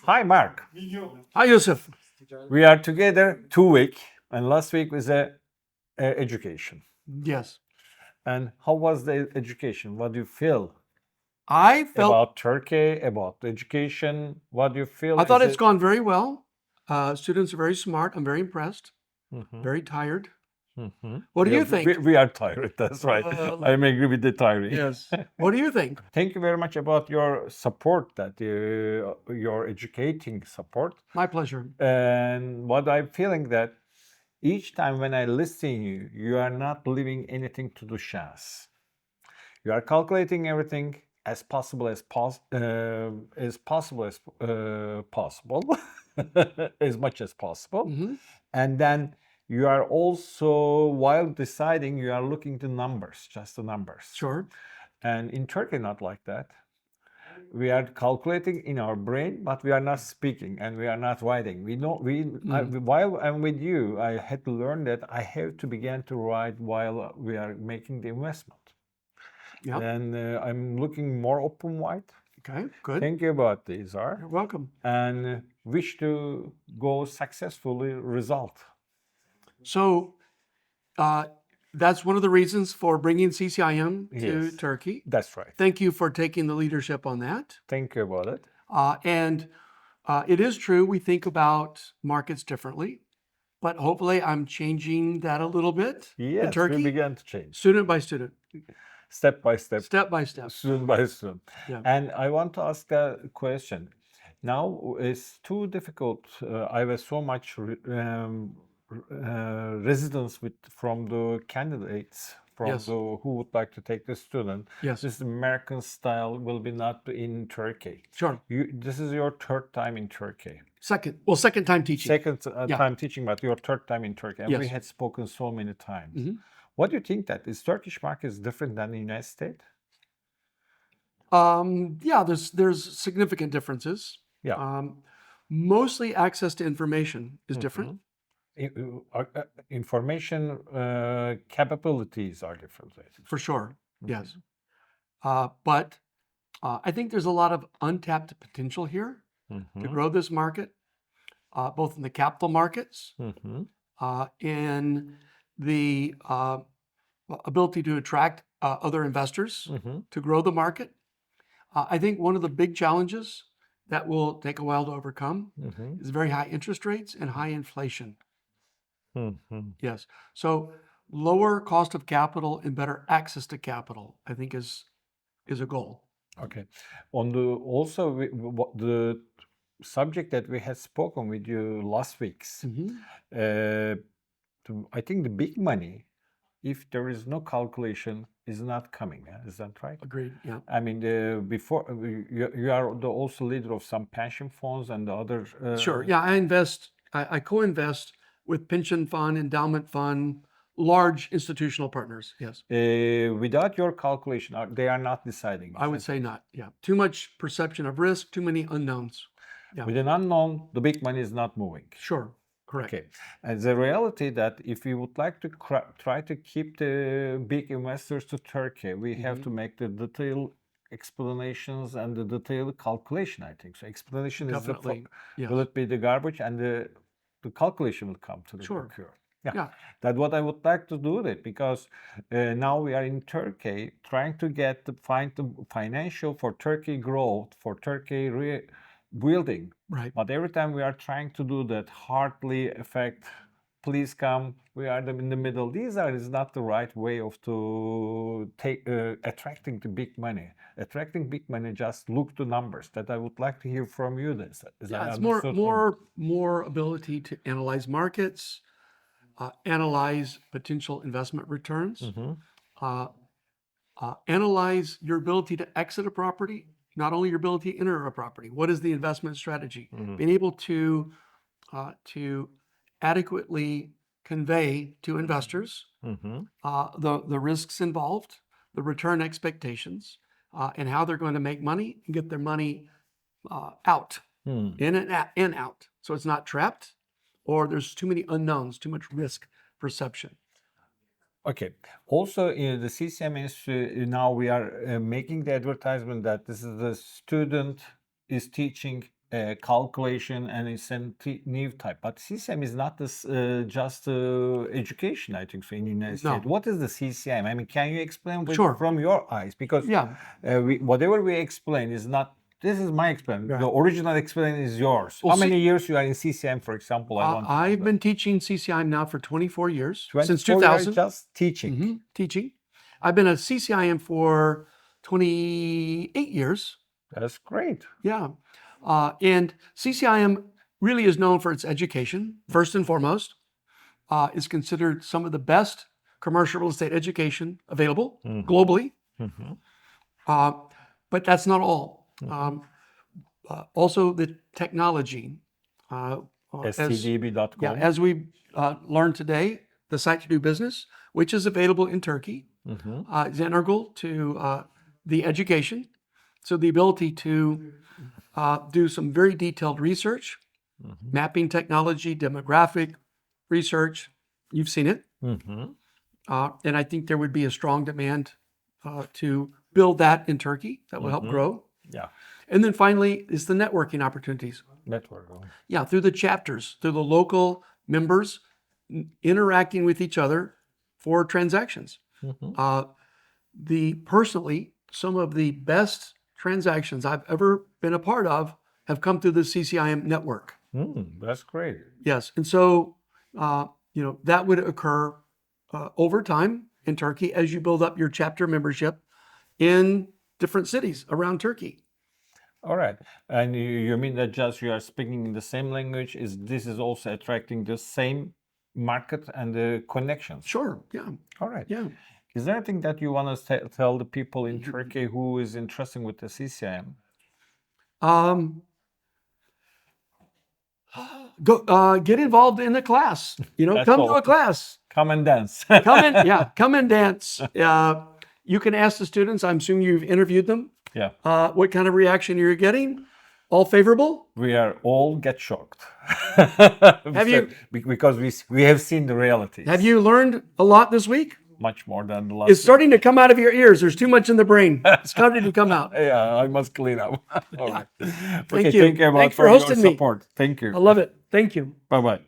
Hi, Mark. Hi, Yusuf. We are together 2 weeks, and last week was education. Yes. And how was the education? What do you feel I felt, about Turkey, about education? What do you feel? I thought Is it's gone very well. Students are very smart. I'm very impressed. Mhm, Very tired. mhm. What do Yeah, you think? we are tired. That's right. I agree with the tiring. Yes. What do you think? Thank you very much about your support, that your educating support. My pleasure. And what I'm feeling that each time when I listen you, you are not leaving anything to the chance. You are calculating everything as possible as possible, as much as possible, Mhm. and then you are also, while deciding, you are looking to numbers, just the numbers. Sure. And in Turkey, not like that. We are calculating in our brain, but we are not speaking and we are not writing. We know while I'm with you, I had to learn that I have to begin to write while we are making the investment. Yeah. And I'm looking more open-wide. Okay. Good. Thank you about this, Are, You're welcome. and wish to go successfully result. So, that's one of the reasons for bringing CCIM to Yes. Turkey. That's right. Thank you for taking the leadership on that. Thank you about it. And it is true, we think about markets differently, but hopefully I'm changing that a little bit in Yes, we Turkey, began to change student by student, step by step, step by step. student by student. Yeah. And I want to ask a question. Now it's too difficult. I have so much residence from the candidates from Yes. who would like to take the student. Yes. This American style will be not in Turkey. Sure. This is your third time in Turkey. Second time teaching. Second Yeah. time teaching, but your third time in Turkey. And we Yes. had spoken so many times. Mhm. What do you think that is Turkish market is different than the United States? Yeah, there's significant differences. Yeah. Mostly access to information is different. Information capabilities are different. I think. For sure. Yes. But I think there's a lot of untapped potential here to grow this market, both in the capital markets, in the ability to attract other investors to grow the market. I think one of the big challenges that will take a while to overcome is very high interest rates and high inflation. Yes. So lower cost of capital and better access to capital, I think, is a goal. Okay. On the subject that we had spoken with you last week's, I think the big money, if there is no calculation, is not coming. Is that right? Agreed. Yeah. I mean, you are also leader of some pension funds and the other. Sure. Yeah, I co-invest with pension fund, endowment fund, large institutional partners. Yes. Without your calculation, they are not deciding. I would say not. Yeah. Too much perception of risk, too many unknowns. Yeah. With an unknown, the big money is not moving. Sure. Correct. Okay. And the reality that if we would like to try to keep the big investors to Turkey, we have to make the detailed explanations and the detailed calculation, I think. So explanation Definitely. is Yes. will it be the garbage and the calculation will come to the Sure. occur. Yeah. Yeah. That's what I would like to do that because now we are in Turkey trying to find the financial for Turkey growth, for Turkey building. Right. But every time we are trying to do that hardly effect, please come, we are in the middle. Is not the right way of to take attracting the big money. Attracting big money, just look to numbers. That I would like to hear from you. Yeah, it's more ability to analyze markets, analyze potential investment returns, analyze your ability to exit a property, not only your ability to enter a property. What is the investment strategy? Being able to adequately convey to investors the risks involved, the return expectations, and how they're going to make money and get their money out, in and out. So it's not trapped, or there's too many unknowns, too much risk perception. Okay. Also, in the CCIM Enstitüsü, now we are making the advertisement that this is the student is teaching calculation and incentive type. But CCIM is not this just education, I think, so in the United No. States. What is the CCIM? I mean, can you explain Sure. from your eyes? Because Yeah. whatever we explain is not. This is my experience. Right. The original experience is yours. Well, How many years you are in CCIM, for example? I've been teaching CCIM now for 24 years, since 24 years 2000. just teaching. Teaching. I've been at CCIM for 28 years. That's great. Yeah. And CCIM really is known for its education, first and foremost. It's considered some of the best commercial real estate education available globally. But that's not all. Also the technology. STDB.com. Yeah, as we learned today, the site to do business, which is available in Turkey, is integral to the education. So the ability to do some very detailed research, mapping technology, demographic research. You've seen it. And I think there would be a strong demand to build that in Turkey that will help grow. Yeah. And then finally is the networking opportunities. Network. Yeah, through the chapters, through the local members interacting with each other for transactions. Personally, some of the best transactions I've ever been a part of have come through the CCIM network. That's great. Yes, and so that would occur over time in Turkey as you build up your chapter membership in different cities around Turkey. All right. And you mean that just you are speaking in the same language? This is also attracting the same market and the connections? Sure, yeah. All right. Yeah. Is there anything that you want to tell the people in Turkey who is interested with the CCIM? Go get involved in a class. Come to a class. Come and dance. Come and dance. You can ask the students. I'm assuming you've interviewed them. Yeah. What kind of reaction you're getting? All favorable? We are all get shocked. Have you? Because we have seen the reality. Have you learned a lot this week? Much more than the last. It's starting to come out of your ears. There's too much in the brain. It's starting to come out. Yeah, I must clean up. All right. Thank you. Thank you Thanks for hosting your support. Thank you. I love it. Thank you. Bye-bye.